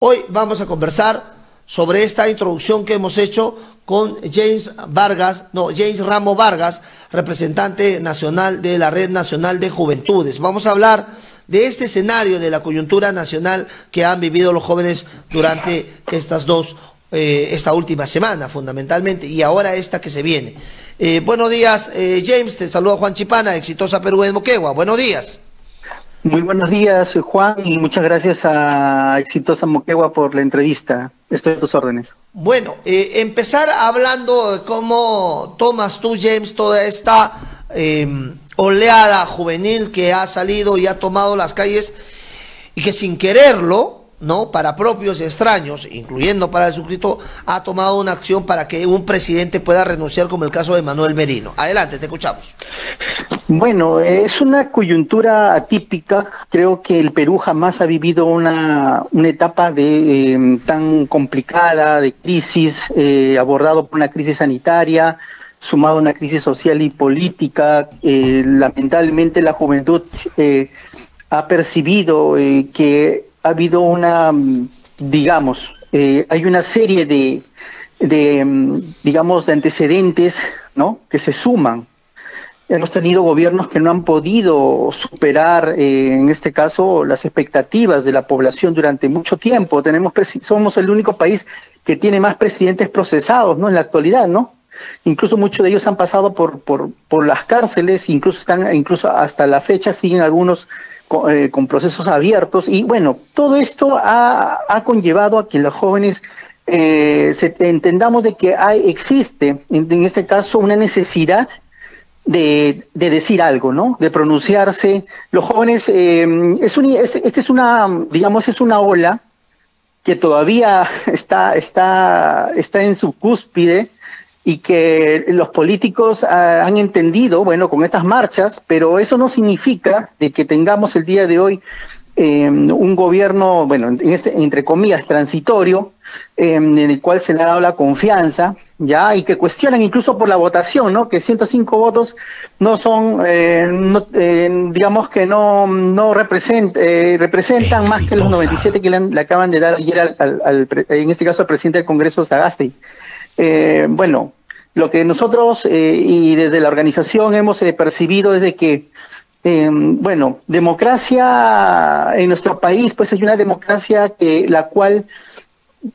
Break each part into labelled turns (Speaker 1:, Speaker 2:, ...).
Speaker 1: Hoy vamos a conversar sobre esta introducción que hemos hecho con James Ramos Vargas, representante nacional de la Red Nacional de Juventudes. Vamos a hablar de este escenario de la coyuntura nacional que han vivido los jóvenes durante esta última semana, fundamentalmente, y ahora esta que se viene. Buenos días, James, te saluda Juan Chipana, Exitosa Perú en Moquegua. Buenos días.
Speaker 2: Muy buenos días, Juan, y muchas gracias a Exitosa Moquegua por la entrevista. Estoy a tus órdenes.
Speaker 1: Bueno, empezar hablando de cómo tomas tú, James, toda esta oleada juvenil que ha salido y ha tomado las calles y que sin quererlo, ¿no?, para propios y extraños, incluyendo para el suscrito, ha tomado una acción para que un presidente pueda renunciar, como el caso de Manuel Merino. Adelante, te escuchamos.
Speaker 2: Bueno, es una coyuntura atípica. Creo que el Perú jamás ha vivido una etapa tan complicada, de crisis, abordado por una crisis sanitaria, sumado a una crisis social y política. Lamentablemente la juventud ha percibido que ha habido hay una serie de antecedentes, ¿no?, que se suman. Hemos tenido gobiernos que no han podido superar, en este caso, las expectativas de la población durante mucho tiempo. Somos el único país que tiene más presidentes procesados, ¿no?, en la actualidad, ¿no? Incluso muchos de ellos han pasado por las cárceles, incluso hasta la fecha siguen algunos con procesos abiertos. Y bueno, todo esto ha conllevado a que los jóvenes entendamos de que existe, en este caso, una necesidad de decir algo, ¿no?, de pronunciarse. Los jóvenes, es una ola que todavía está en su cúspide, y que los políticos han entendido, bueno, con estas marchas, pero eso no significa de que tengamos el día de hoy un gobierno, bueno, entre comillas, transitorio, en el cual se le ha dado la confianza, ya, y que cuestionan incluso por la votación, ¿no?, que 105 votos no son, digamos que no representan más que los 97 que le acaban de dar ayer en este caso al presidente del Congreso, Sagasti. Bueno, lo que nosotros y desde la organización hemos percibido es de que, bueno, democracia en nuestro país, pues es una democracia la cual,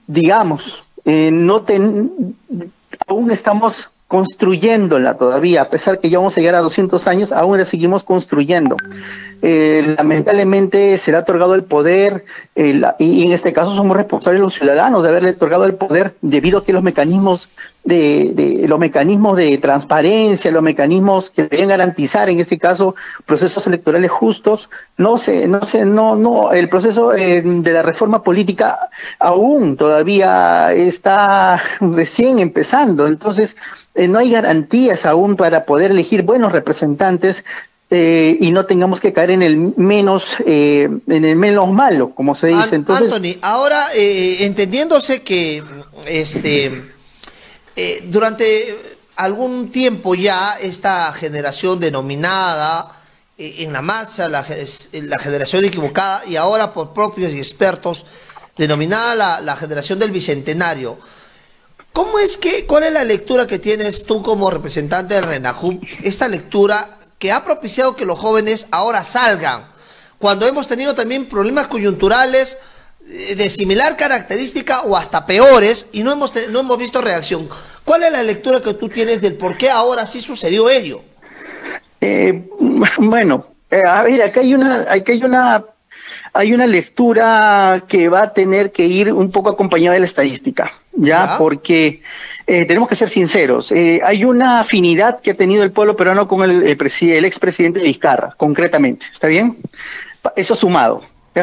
Speaker 2: digamos, aún estamos construyéndola todavía, a pesar que ya vamos a llegar a 200 años, aún la seguimos construyendo. Lamentablemente se le ha otorgado el poder, y en este caso somos responsables los ciudadanos de haberle otorgado el poder, debido a que los mecanismos de transparencia, los mecanismos que deben garantizar, en este caso, procesos electorales justos, el proceso de la reforma política aún todavía está recién empezando. Entonces no hay garantías aún para poder elegir buenos representantes, y no tengamos que caer en el menos malo, como se dice. Entonces,
Speaker 1: Anthony, ahora entendiéndose que durante algún tiempo ya esta generación denominada en la marcha la generación equivocada, y ahora por propios y expertos denominada la generación del bicentenario, ¿cuál es la lectura que tienes tú como representante del RENAJUV, esta lectura que ha propiciado que los jóvenes ahora salgan, cuando hemos tenido también problemas coyunturales de similar característica o hasta peores, y no hemos visto reacción? ¿Cuál es la lectura que tú tienes del por qué ahora sí sucedió ello?
Speaker 2: Bueno, a ver, acá hay una lectura que va a tener que ir un poco acompañada de la estadística, ¿ya? Porque tenemos que ser sinceros. Hay una afinidad que ha tenido el pueblo peruano con el expresidente Vizcarra, concretamente, ¿está bien? Eso ha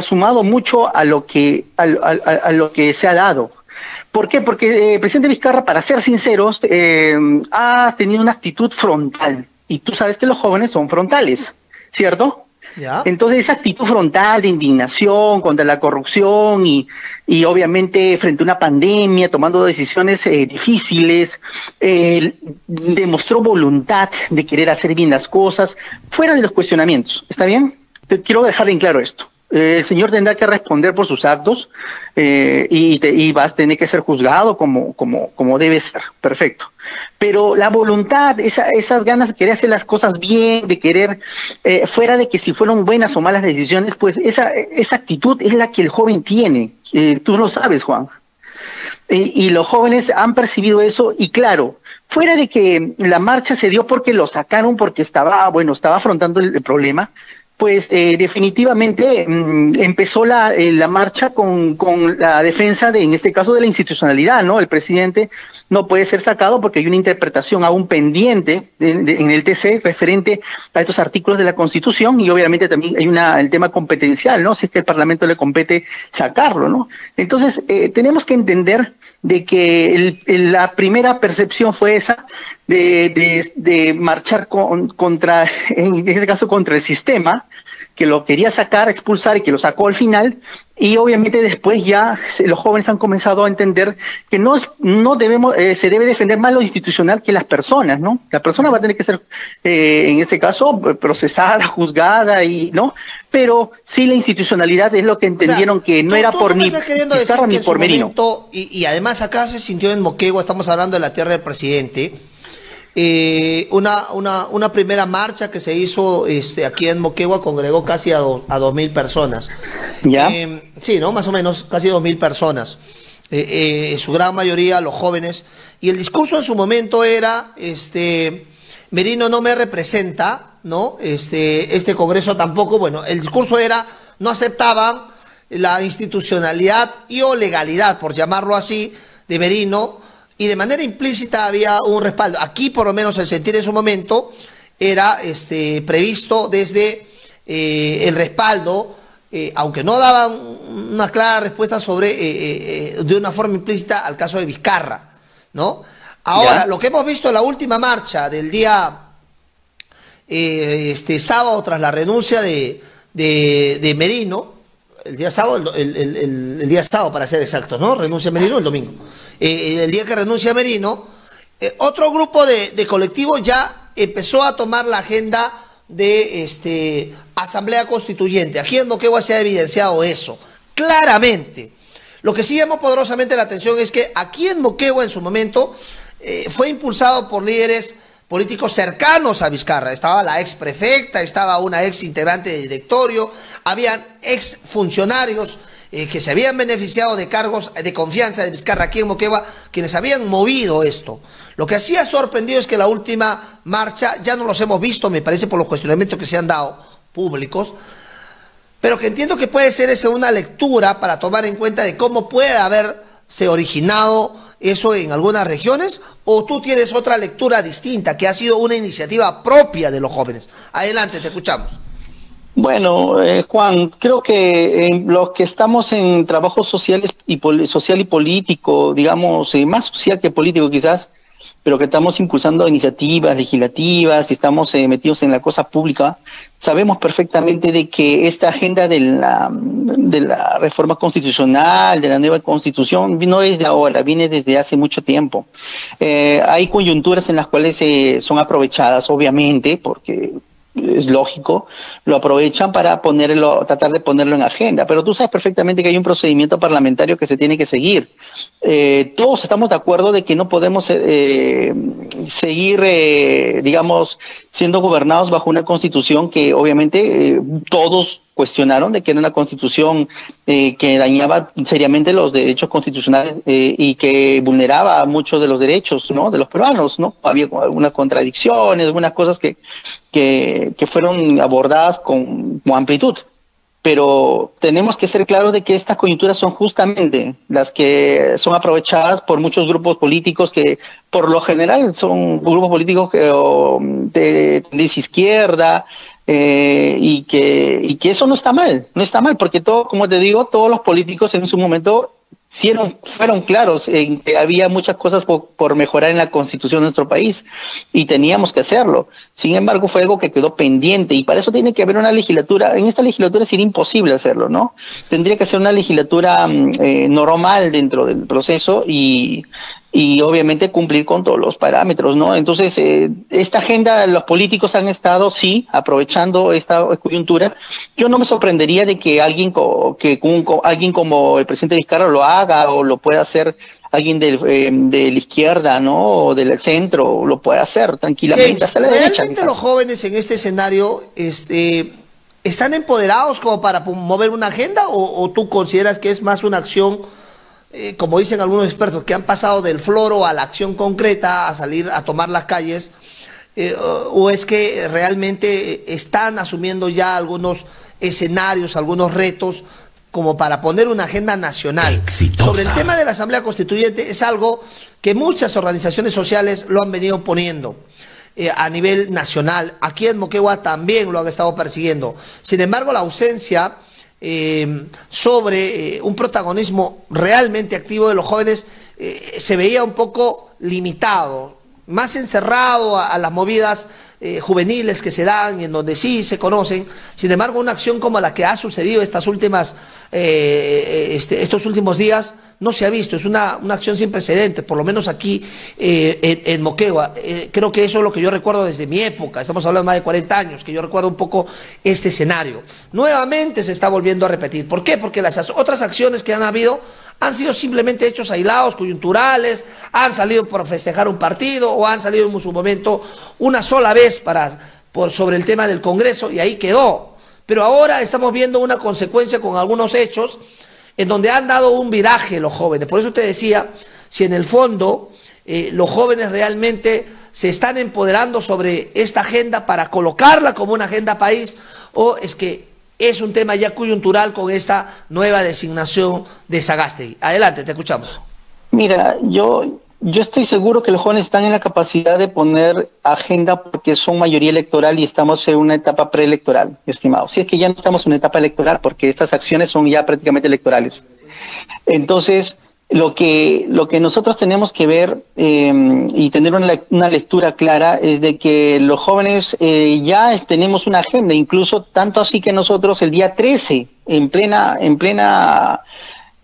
Speaker 2: sumado mucho a lo que se ha dado. ¿Por qué? Porque el presidente Vizcarra, para ser sinceros, ha tenido una actitud frontal, y tú sabes que los jóvenes son frontales, ¿cierto? ¿Ya? Entonces esa actitud frontal de indignación contra la corrupción y obviamente frente a una pandemia, tomando decisiones difíciles, demostró voluntad de querer hacer bien las cosas, fuera de los cuestionamientos, ¿está bien? Quiero dejar en claro esto. El señor tendrá que responder por sus actos y va a tener que ser juzgado como debe ser, perfecto. Pero la voluntad, esas ganas de querer hacer las cosas bien, de querer, fuera de que si fueron buenas o malas decisiones, pues esa actitud es la que el joven tiene. Tú lo sabes, Juan. Y los jóvenes han percibido eso y claro, fuera de que la marcha se dio porque lo sacaron, porque estaba afrontando el problema, pues definitivamente empezó la marcha con la defensa en este caso, de la institucionalidad, ¿no? El presidente no puede ser sacado porque hay una interpretación aún pendiente en el TC referente a estos artículos de la Constitución y obviamente también hay el tema competencial, ¿no? Si es que el Parlamento le compete sacarlo, ¿no? Entonces, tenemos que entender de que la primera percepción fue esa de marchar contra, en este caso, contra el sistema, que lo quería sacar, expulsar y que lo sacó al final, y obviamente después ya los jóvenes han comenzado a entender que se debe defender más lo institucional que las personas, ¿no? La persona va a tener que ser, en este caso, procesada, juzgada, ¿no? Pero sí la institucionalidad es lo que entendieron, que no era por ni Vizcarra ni por Merino.
Speaker 1: Y además acá se sintió en Moquegua, estamos hablando de la tierra del presidente, una primera marcha que se hizo aquí en Moquegua congregó casi a 2.000 personas.
Speaker 2: ¿Ya?
Speaker 1: Sí, ¿no? Más o menos, casi 2.000 personas. Su gran mayoría los jóvenes. Y el discurso en su momento era, Merino no me representa, ¿no? Este congreso tampoco. Bueno, el discurso era, no aceptaban la institucionalidad y o legalidad, por llamarlo así, de Merino. Y de manera implícita había un respaldo. Aquí, por lo menos, el sentir en su momento era previsto desde el respaldo, aunque no daban una clara respuesta sobre, de una forma implícita, al caso de Vizcarra, ¿no? Ahora, ¿ya? Lo que hemos visto en la última marcha del día sábado, tras la renuncia de Merino, el día sábado, el día sábado para ser exactos, ¿no? Renuncia Merino el domingo. El día que renuncia Merino, otro grupo de colectivos ya empezó a tomar la agenda de asamblea constituyente. Aquí en Moquegua se ha evidenciado eso, claramente. Lo que sí llamó poderosamente la atención es que aquí en Moquegua en su momento fue impulsado por líderes políticos cercanos a Vizcarra. Estaba la ex prefecta, estaba una ex integrante de directorio, habían ex funcionarios que se habían beneficiado de cargos de confianza de Vizcarra aquí en Moquegua, quienes habían movido esto. Lo que sí ha sorprendido es que la última marcha ya no los hemos visto, me parece, por los cuestionamientos que se han dado públicos, pero que entiendo que puede ser esa una lectura para tomar en cuenta de cómo puede haberse originado eso en algunas regiones, o tú tienes otra lectura distinta, que ha sido una iniciativa propia de los jóvenes. Adelante, te escuchamos.
Speaker 2: Bueno, Juan, creo que los que estamos en trabajos sociales social y político, digamos, más social que político quizás, pero que estamos impulsando iniciativas legislativas, que estamos metidos en la cosa pública, sabemos perfectamente de que esta agenda de la reforma constitucional, de la nueva constitución, no es de ahora, viene desde hace mucho tiempo. Hay coyunturas en las cuales son aprovechadas, obviamente, porque es lógico, lo aprovechan para tratar de ponerlo en agenda, pero tú sabes perfectamente que hay un procedimiento parlamentario que se tiene que seguir. Todos estamos de acuerdo de que no podemos seguir, digamos, siendo gobernados bajo una constitución que obviamente todos cuestionaron de que era una constitución que dañaba seriamente los derechos constitucionales y que vulneraba muchos de los derechos, ¿no?, de los peruanos, ¿no? Había algunas contradicciones, algunas cosas que fueron abordadas con amplitud. Pero tenemos que ser claros de que estas coyunturas son justamente las que son aprovechadas por muchos grupos políticos que por lo general son grupos políticos de izquierda, y que eso no está mal, porque como te digo, todos los políticos en su momento fueron claros en que había muchas cosas por mejorar en la Constitución de nuestro país y teníamos que hacerlo. Sin embargo, fue algo que quedó pendiente y para eso tiene que haber una legislatura. En esta legislatura sería imposible hacerlo, ¿no? Tendría que ser una legislatura normal dentro del proceso y obviamente cumplir con todos los parámetros, ¿no? Entonces, esta agenda, los políticos han estado, sí, aprovechando esta coyuntura. Yo no me sorprendería de que alguien como el presidente Vizcarra lo haga o lo pueda hacer alguien de la izquierda, ¿no? O del centro, lo puede hacer tranquilamente.
Speaker 1: James,
Speaker 2: hasta la derecha.
Speaker 1: ¿realmente los jóvenes en este escenario están empoderados como para mover una agenda o tú consideras que es más una acción, como dicen algunos expertos, que han pasado del floro a la acción concreta, a salir a tomar las calles, o es que realmente están asumiendo ya algunos escenarios, algunos retos como para poner una agenda nacional? Exitosa. Sobre el tema de la Asamblea Constituyente es algo que muchas organizaciones sociales lo han venido poniendo a nivel nacional. Aquí en Moquegua también lo han estado persiguiendo. Sin embargo, la ausencia sobre un protagonismo realmente activo de los jóvenes se veía un poco limitado, más encerrado a las movidas juveniles que se dan y en donde sí se conocen. Sin embargo, una acción como la que ha sucedido estos últimos días no se ha visto. Es una acción sin precedentes, por lo menos aquí en Moquegua. Creo que eso es lo que yo recuerdo desde mi época. Estamos hablando de más de 40 años, que yo recuerdo un poco este escenario. Nuevamente se está volviendo a repetir. ¿Por qué? Porque las otras acciones que han habido han sido simplemente hechos aislados, coyunturales, han salido por festejar un partido o han salido en su momento una sola vez sobre el tema del Congreso y ahí quedó. Pero ahora estamos viendo una consecuencia con algunos hechos en donde han dado un viraje los jóvenes. Por eso te decía, si en el fondo los jóvenes realmente se están empoderando sobre esta agenda para colocarla como una agenda país, o es que es un tema ya coyuntural con esta nueva designación de Sagasti. Adelante, te escuchamos.
Speaker 2: Mira, yo estoy seguro que los jóvenes están en la capacidad de poner agenda porque son mayoría electoral y estamos en una etapa preelectoral, estimado. Si es que ya no estamos en una etapa electoral porque estas acciones son ya prácticamente electorales. Entonces, lo que nosotros tenemos que ver y tener una lectura clara es de que los jóvenes ya tenemos una agenda, incluso tanto así que nosotros el día 13, en plena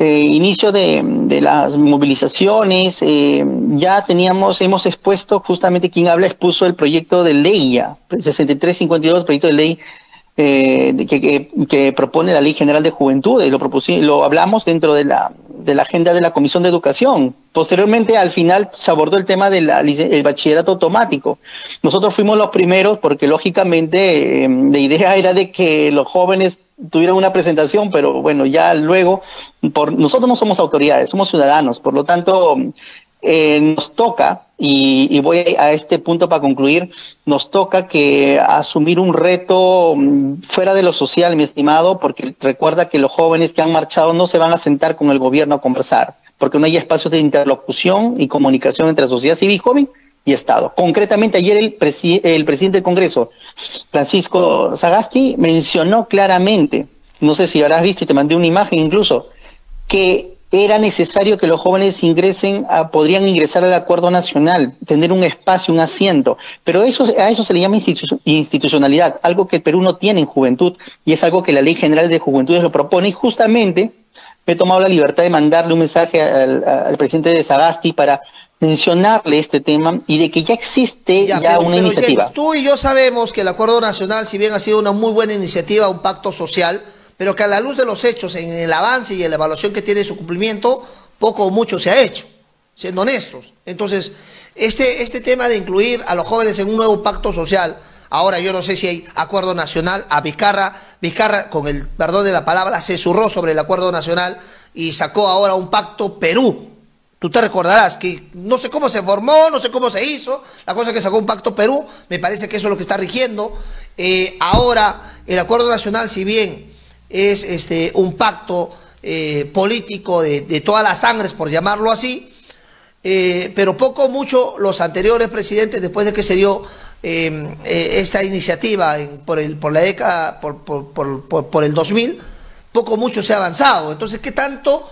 Speaker 2: inicio de las movilizaciones, ya hemos expuesto, justamente quien habla expuso el proyecto de ley ya, 6352, proyecto de ley que propone la Ley General de Juventud, lo hablamos dentro de la agenda de la Comisión de Educación. Posteriormente, al final, se abordó el tema del bachillerato automático. Nosotros fuimos los primeros porque, lógicamente, la idea era de que los jóvenes tuvieran una presentación, pero bueno, ya luego, nosotros no somos autoridades, somos ciudadanos, por lo tanto, nos toca, y voy a este punto para concluir, nos toca que asumir un reto fuera de lo social, mi estimado, porque recuerda que los jóvenes que han marchado no se van a sentar con el gobierno a conversar, porque no hay espacios de interlocución y comunicación entre la sociedad civil joven y Estado. Concretamente, ayer el presidente del Congreso, Francisco Sagasti, mencionó claramente, no sé si habrás visto y te mandé una imagen incluso, que era necesario que los jóvenes podrían ingresar al acuerdo nacional, tener un espacio, un asiento, pero a eso se le llama institucionalidad, algo que el Perú no tiene en juventud, y es algo que la Ley General de Juventudes lo propone, y justamente me he tomado la libertad de mandarle un mensaje al presidente de Sagasti para mencionarle este tema, y de que ya existe una iniciativa.
Speaker 1: James, tú y yo sabemos que el acuerdo nacional, si bien ha sido una muy buena iniciativa, un pacto social, pero que a la luz de los hechos, en el avance y en la evaluación que tiene su cumplimiento, poco o mucho se ha hecho, siendo honestos. Entonces, este tema de incluir a los jóvenes en un nuevo pacto social, ahora yo no sé si hay acuerdo nacional, a Vizcarra, con el perdón de la palabra, se zurró sobre el acuerdo nacional y sacó ahora un pacto Perú. Tú te recordarás que no sé cómo se formó, no sé cómo se hizo, la cosa es que sacó un pacto Perú, me parece que eso es lo que está rigiendo. Ahora, el acuerdo nacional, si bien es un pacto político de todas las sangres, por llamarlo así, pero poco o mucho los anteriores presidentes, después de que se dio esta iniciativa por el 2000, poco o mucho se ha avanzado. Entonces, ¿qué tanto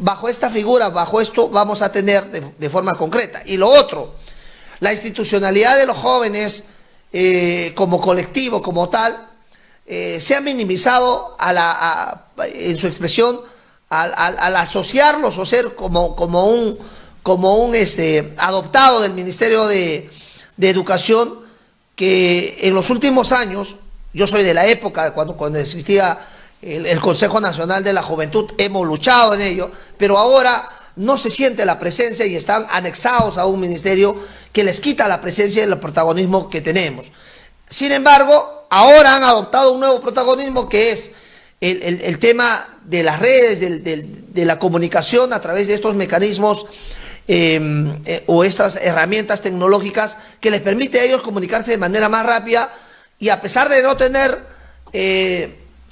Speaker 1: bajo esta figura, bajo esto, vamos a tener de forma concreta. Y lo otro, la institucionalidad de los jóvenes como colectivo, como tal, se ha minimizado en su expresión al asociarlos o ser como un adoptado del Ministerio de Educación, que en los últimos años, yo soy de la época cuando existía el Consejo Nacional de la Juventud, hemos luchado en ello, pero ahora no se siente la presencia y están anexados a un ministerio que les quita la presencia y el protagonismo que tenemos. Sin embargo, ahora han adoptado un nuevo protagonismo, que es el tema de las redes, de la comunicación a través de estos mecanismos o estas herramientas tecnológicas que les permite a ellos comunicarse de manera más rápida, y a pesar de no tener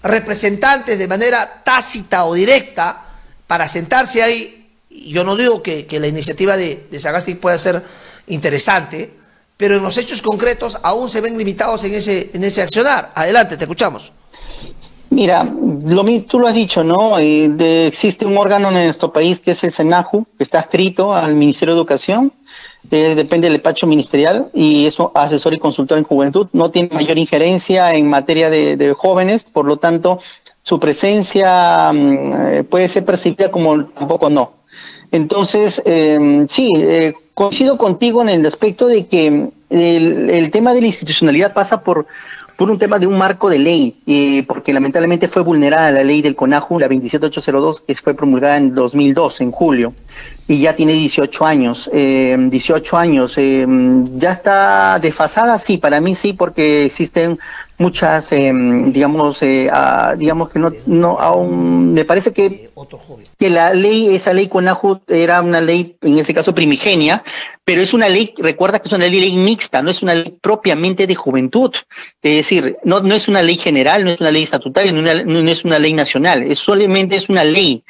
Speaker 1: representantes de manera tácita o directa para sentarse ahí, yo no digo que la iniciativa de Sagasti pueda ser interesante, pero en los hechos concretos aún se ven limitados en ese accionar. Adelante, te escuchamos.
Speaker 2: Mira, tú lo has dicho, ¿no? Existe un órgano en nuestro país que es el SENAJU, que está adscrito al Ministerio de Educación, depende del despacho ministerial, y es asesor y consultor en juventud. No tiene mayor injerencia en materia de jóvenes, por lo tanto, su presencia puede ser percibida como tampoco no. Entonces, sí, coincido contigo en el aspecto de que el tema de la institucionalidad pasa por un tema de un marco de ley, porque lamentablemente fue vulnerada la ley del CONAJU, la 27802, que fue promulgada en 2002, en julio, y ya tiene 18 años. Ya está desfasada, sí, para mí sí, porque existen muchas, digamos que no aún me parece que esa ley CONAJU era una ley, en este caso primigenia, pero es una ley, recuerda que es una ley mixta, no es una ley propiamente de juventud, es decir, no es una ley general, no es una ley estatutaria, no es una ley nacional, solamente es una ley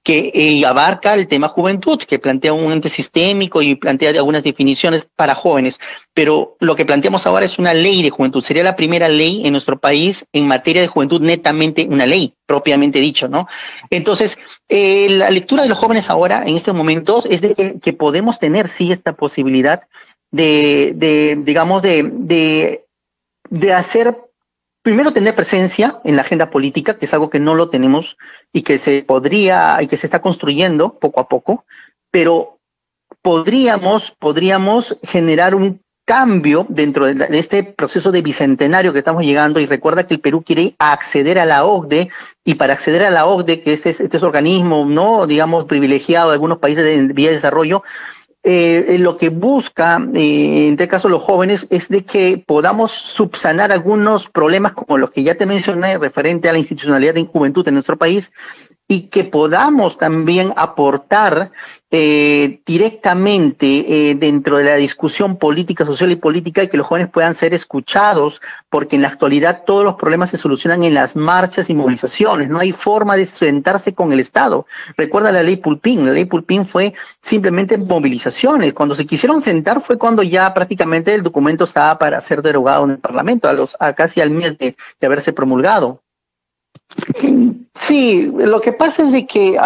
Speaker 2: que abarca el tema juventud, que plantea un ente sistémico y plantea algunas definiciones para jóvenes, pero lo que planteamos ahora es una ley de juventud, sería la primera ley en nuestro país en materia de juventud, netamente una ley, propiamente dicho, ¿no? Entonces, la lectura de los jóvenes ahora, en estos momentos, es de que podemos tener, sí, esta posibilidad de hacer, primero, tener presencia en la agenda política, que es algo que no lo tenemos y que se está construyendo poco a poco, pero podríamos generar un cambio dentro de este proceso de bicentenario que estamos llegando. Y recuerda que el Perú quiere acceder a la OCDE, y para acceder a la OCDE, que este organismo, no digamos privilegiado de algunos países de vía de desarrollo, lo que busca, en este caso los jóvenes, es de que podamos subsanar algunos problemas como los que ya te mencioné referente a la institucionalidad en juventud en nuestro país, y que podamos también aportar directamente dentro de la discusión política, social y política, y que los jóvenes puedan ser escuchados, porque en la actualidad todos los problemas se solucionan en las marchas y movilizaciones, no hay forma de sentarse con el Estado. Recuerda la ley Pulpín fue simplemente movilizaciones, cuando se quisieron sentar fue cuando ya prácticamente el documento estaba para ser derogado en el Parlamento, casi al mes de haberse promulgado. Sí, lo que pasa es de que,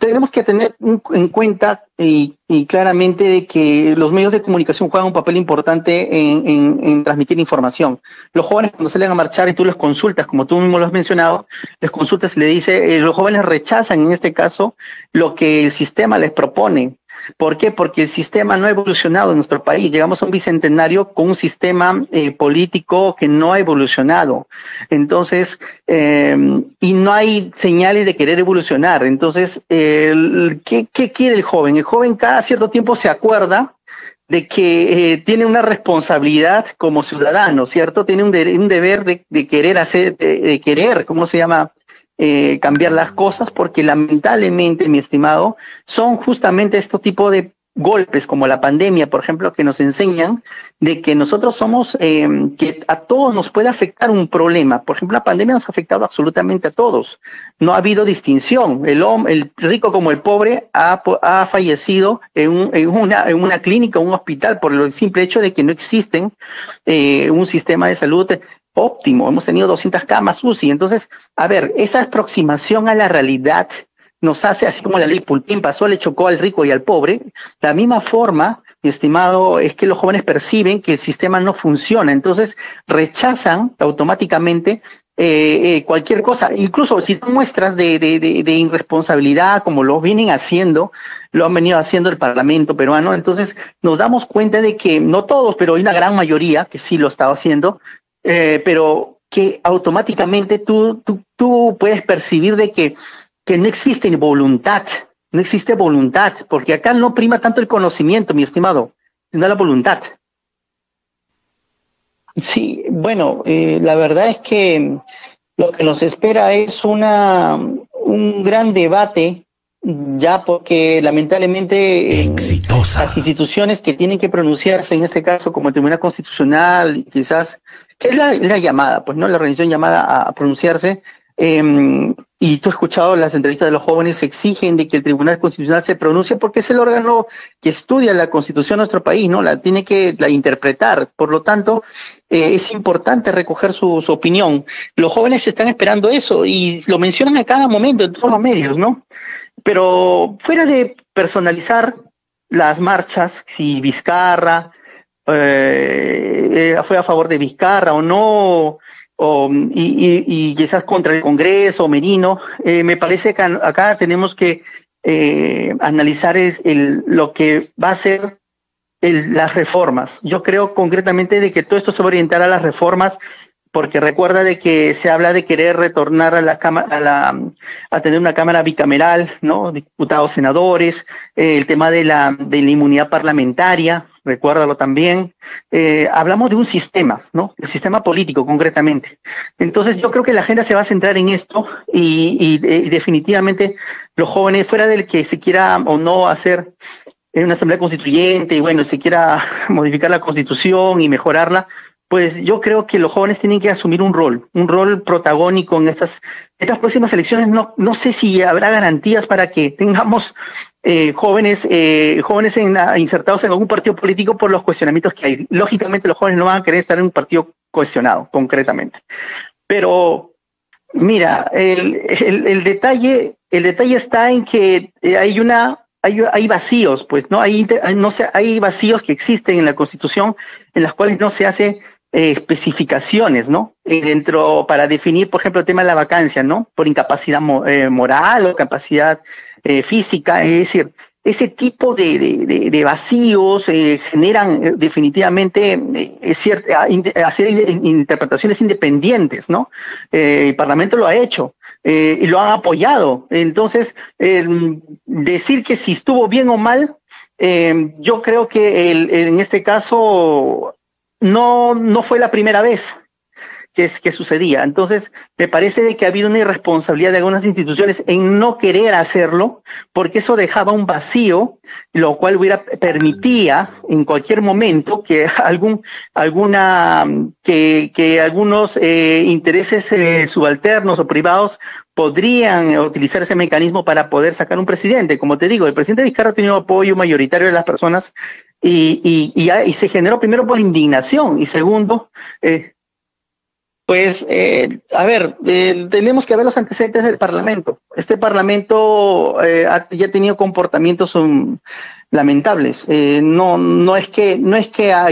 Speaker 2: tenemos que tener en cuenta y claramente de que los medios de comunicación juegan un papel importante en transmitir información. Los jóvenes, cuando salen a marchar y tú los consultas, como tú mismo lo has mencionado, les consultas y le dice, los jóvenes rechazan en este caso lo que el sistema les propone. ¿Por qué? Porque el sistema no ha evolucionado en nuestro país. Llegamos a un bicentenario con un sistema político que no ha evolucionado. Entonces, y no hay señales de querer evolucionar. Entonces, ¿qué quiere el joven? El joven cada cierto tiempo se acuerda de que tiene una responsabilidad como ciudadano, ¿cierto? Tiene un deber de querer, ¿cómo se llama? Cambiar las cosas, porque lamentablemente, mi estimado, son justamente este tipo de golpes como la pandemia, por ejemplo, que nos enseñan de que nosotros somos, que a todos nos puede afectar un problema. Por ejemplo, la pandemia nos ha afectado absolutamente a todos. No ha habido distinción. El rico como el pobre ha fallecido en una clínica, un hospital, por el simple hecho de que no existen un sistema de salud óptimo. Hemos tenido 200 camas UCI. Entonces, esa aproximación a la realidad nos hace, así como la ley Pulpín pasó, le chocó al rico y al pobre, la misma forma, mi estimado, es que los jóvenes perciben que el sistema no funciona, entonces rechazan automáticamente cualquier cosa, incluso si tú muestras de irresponsabilidad, como lo vienen haciendo, lo han venido haciendo el Parlamento peruano, entonces nos damos cuenta de que, no todos, pero hay una gran mayoría que sí lo está haciendo, pero que automáticamente tú puedes percibir de que no existe voluntad, no existe voluntad, porque acá no prima tanto el conocimiento, mi estimado, sino la voluntad. Sí, bueno, la verdad es que lo que nos espera es un gran debate, ya porque lamentablemente las instituciones que tienen que pronunciarse, en este caso como el Tribunal Constitucional, quizás, que es la llamada, pues no, la organización llamada a pronunciarse, y tú has escuchado las entrevistas de los jóvenes, exigen de que el Tribunal Constitucional se pronuncie porque es el órgano que estudia la Constitución de nuestro país, ¿no? La tiene que interpretar. Por lo tanto, es importante recoger su opinión. Los jóvenes están esperando eso y lo mencionan a cada momento en todos los medios, ¿no? Pero fuera de personalizar las marchas, si Vizcarra fue a favor de Vizcarra o no, y quizás contra el Congreso, Merino, me parece que acá tenemos que analizar lo que va a ser las reformas. Yo creo concretamente de que todo esto se va a orientar a las reformas, porque recuerda de que se habla de querer retornar a la cámara, a tener una cámara bicameral, ¿no? Diputados, senadores, el tema de la inmunidad parlamentaria, recuérdalo también. Hablamos de un sistema, ¿no? El sistema político concretamente. Entonces yo creo que la agenda se va a centrar en esto y definitivamente los jóvenes, fuera del que se quiera o no hacer una asamblea constituyente y bueno, se quiera modificar la constitución y mejorarla, pues yo creo que los jóvenes tienen que asumir un rol protagónico en estas próximas elecciones. No sé si habrá garantías para que tengamos jóvenes insertados en algún partido político por los cuestionamientos que hay. Lógicamente los jóvenes no van a querer estar en un partido cuestionado, concretamente. Pero mira, el detalle está en que hay vacíos, pues, ¿no? Hay vacíos que existen en la Constitución en las cuales no se hace especificaciones, ¿no? Para definir, por ejemplo, el tema de la vacancia, ¿no? Por incapacidad moral o capacidad física, es decir, ese tipo de vacíos generan definitivamente hacer interpretaciones independientes, ¿no? El Parlamento lo ha hecho. Y lo han apoyado. Entonces, decir que si estuvo bien o mal, yo creo que en este caso no fue la primera vez que sucedía. Entonces, me parece de que ha habido una irresponsabilidad de algunas instituciones en no querer hacerlo, porque eso dejaba un vacío, lo cual permitía en cualquier momento que algunos intereses subalternos o privados podrían utilizar ese mecanismo para poder sacar un presidente. Como te digo, el presidente Vizcarra ha tenido apoyo mayoritario de las personas y se generó primero por indignación y segundo, tenemos que ver los antecedentes del Parlamento. Este Parlamento ya ha tenido comportamientos lamentables. No es que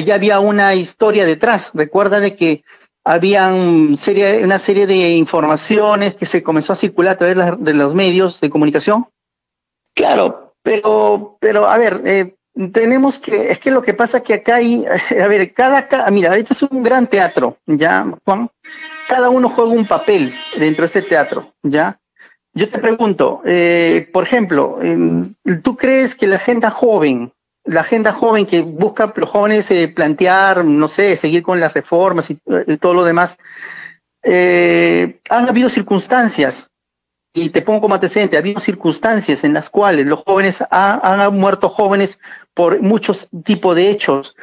Speaker 2: ya había una historia detrás. Recuerda de que había una serie de informaciones que se comenzó a circular a través de los medios de comunicación. Claro, pero a ver, es que lo que pasa es que acá hay, mira, este es un gran teatro, ¿ya, Juan? Cada uno juega un papel dentro de este teatro, ¿ya? Yo te pregunto, por ejemplo, ¿tú crees que la agenda joven que busca los jóvenes plantear, no sé, seguir con las reformas y todo lo demás, han habido circunstancias? Y te pongo como antecedente, ha habido circunstancias en las cuales los jóvenes han muerto jóvenes por muchos tipos de hechos,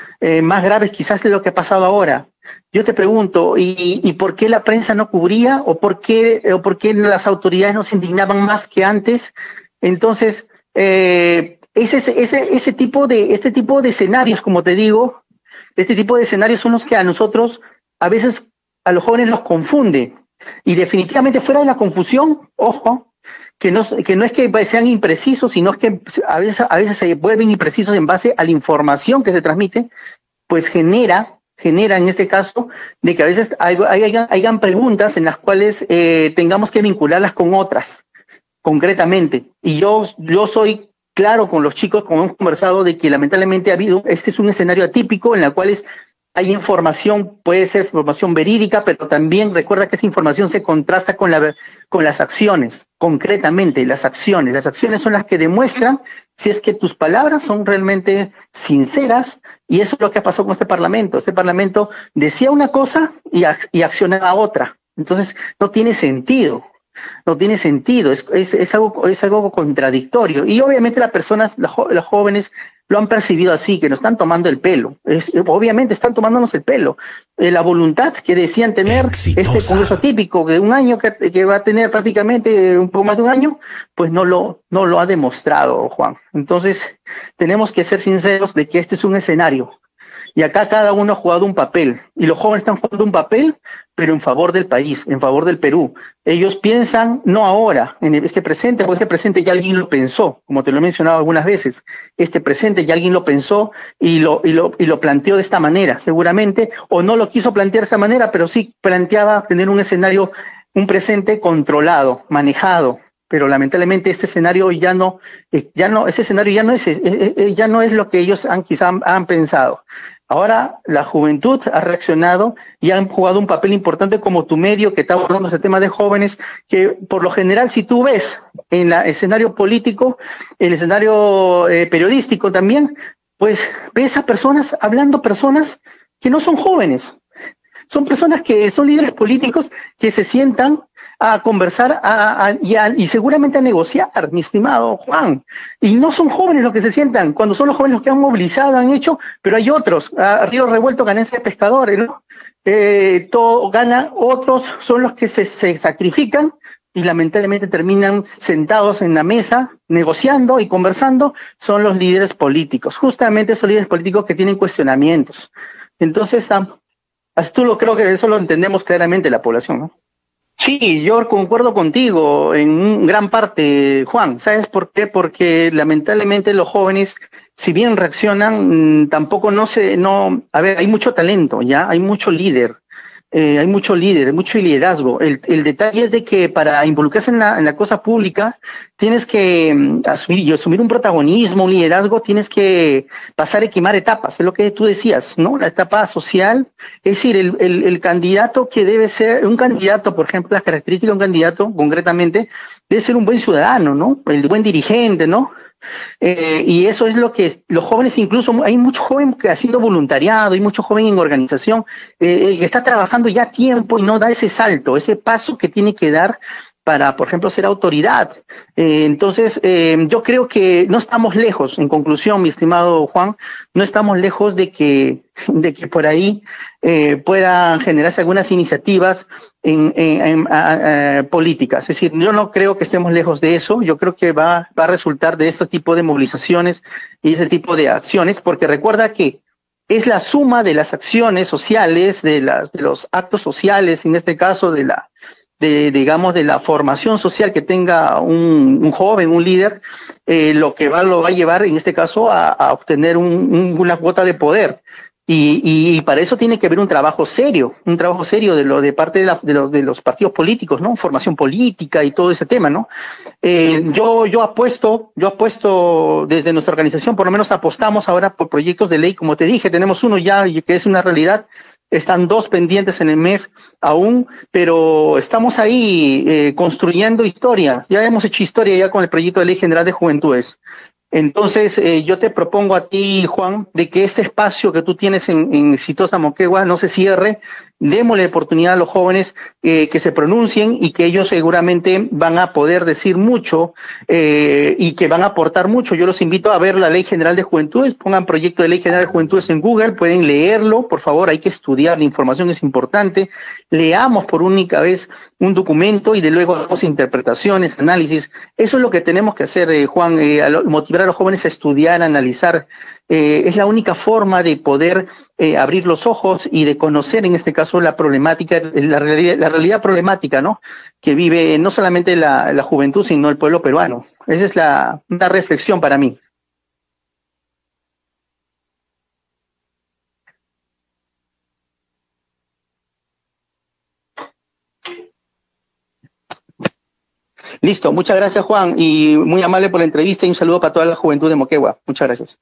Speaker 2: más graves quizás de lo que ha pasado ahora. Yo te pregunto, ¿y por qué la prensa no cubría? ¿O por qué las autoridades no se indignaban más que antes? Entonces, este tipo de escenarios, como te digo, este tipo de escenarios son los que a nosotros, a veces, a los jóvenes los confunde. Y definitivamente fuera de la confusión, ojo, que no es que sean imprecisos, sino que a veces se vuelven imprecisos en base a la información que se transmite, pues genera en este caso de que a veces hayan preguntas en las cuales tengamos que vincularlas con otras, concretamente. Y yo soy claro con los chicos, como hemos conversado, de que lamentablemente este es un escenario atípico en el cual hay información, puede ser información verídica, pero también recuerda que esa información se contrasta con las acciones, concretamente las acciones. Las acciones son las que demuestran si es que tus palabras son realmente sinceras, y eso es lo que ha pasado con este Parlamento. Este Parlamento decía una cosa y accionaba otra. Entonces, no tiene sentido. No tiene sentido, es algo contradictorio. Y obviamente los jóvenes lo han percibido así, que nos están tomando el pelo. Obviamente están tomándonos el pelo. La voluntad que decían tener este Congreso típico de un año, que va a tener prácticamente un poco más de un año, pues no lo ha demostrado, Juan. Entonces, tenemos que ser sinceros de que este es un escenario. Y acá cada uno ha jugado un papel, y los jóvenes están jugando un papel, pero en favor del país, en favor del Perú. Ellos piensan, no ahora, en este presente, porque este presente ya alguien lo pensó, como te lo he mencionado algunas veces. Este presente ya alguien lo pensó y lo planteó de esta manera, seguramente, o no lo quiso plantear de esta manera, pero sí planteaba tener un escenario, un controlado, manejado. Pero lamentablemente este escenario ya no es lo que ellos han pensado. Ahora la juventud ha reaccionado y han jugado un papel importante como tu medio que está abordando ese tema de jóvenes, que por lo general, si tú ves en el escenario político, el escenario periodístico también, pues ves a personas que no son jóvenes. Son personas que son líderes políticos que se sientan a conversar y seguramente a negociar, mi estimado Juan. Y no son jóvenes los que se sientan, cuando son los jóvenes los que han movilizado, han hecho, pero hay otros. Río revuelto, ganancia de pescadores, ¿no? Todo gana, otros son los que se sacrifican y lamentablemente terminan sentados en la mesa, negociando y conversando, son los líderes políticos. Justamente esos líderes políticos que tienen cuestionamientos. Entonces, creo que eso lo entendemos claramente la población, ¿no? Sí, yo concuerdo contigo en gran parte, Juan. ¿Sabes por qué? Porque lamentablemente los jóvenes, si bien reaccionan, tampoco a ver, hay mucho talento, ¿ya? Hay mucho líder, hay mucho liderazgo. El detalle es de que para involucrarse en la cosa pública tienes que asumir un protagonismo, un liderazgo, tienes que pasar y quemar etapas, es lo que tú decías, ¿no? La etapa social, es decir, el candidato que debe ser, un candidato, por ejemplo, las características de un candidato, concretamente, debe ser un buen ciudadano, ¿no? El buen dirigente, ¿no? Y eso es lo que los jóvenes, incluso hay mucho joven que haciendo voluntariado, hay mucho joven en organización que está trabajando ya a tiempo y no da ese salto, ese paso que tiene que dar para, por ejemplo, ser autoridad. Entonces, yo creo que no estamos lejos, en conclusión, mi estimado Juan, no estamos lejos de que por ahí puedan generarse algunas iniciativas políticas. Es decir, yo no creo que estemos lejos de eso, yo creo que va a resultar de este tipo de movilizaciones y ese tipo de acciones, porque recuerda que es la suma de las acciones sociales, de los actos sociales, en este caso digamos, de la formación social que tenga un joven, un líder, lo que lo va a llevar, en este caso, a obtener una cuota de poder. Y para eso tiene que haber un trabajo serio de parte de los partidos políticos, ¿no? Formación política y todo ese tema, ¿no? Yo apuesto desde nuestra organización, por lo menos apostamos ahora por proyectos de ley, como te dije, tenemos uno ya que es una realidad. Están 2 pendientes en el MEF aún, pero estamos ahí construyendo historia. Ya hemos hecho historia ya con el proyecto de Ley General de Juventudes. Entonces, yo te propongo a ti, Juan, de que este espacio que tú tienes en Exitosa Moquegua no se cierre. Démosle oportunidad a los jóvenes que se pronuncien y que ellos seguramente van a poder decir mucho y que van a aportar mucho. Yo los invito a ver la Ley General de Juventudes, pongan proyecto de Ley General de Juventudes en Google, pueden leerlo, por favor, hay que estudiar, la información es importante. Leamos por única vez un documento y de luego hagamos interpretaciones, análisis. Eso es lo que tenemos que hacer, Juan, motivar a los jóvenes a estudiar, a analizar es la única forma de poder abrir los ojos y de conocer en este caso la problemática, la realidad problemática, ¿no? Que vive no solamente la juventud, sino el pueblo peruano. Esa es una reflexión para mí. Listo, muchas gracias Juan y muy amable por la entrevista y un saludo para toda la juventud de Moquegua. Muchas gracias.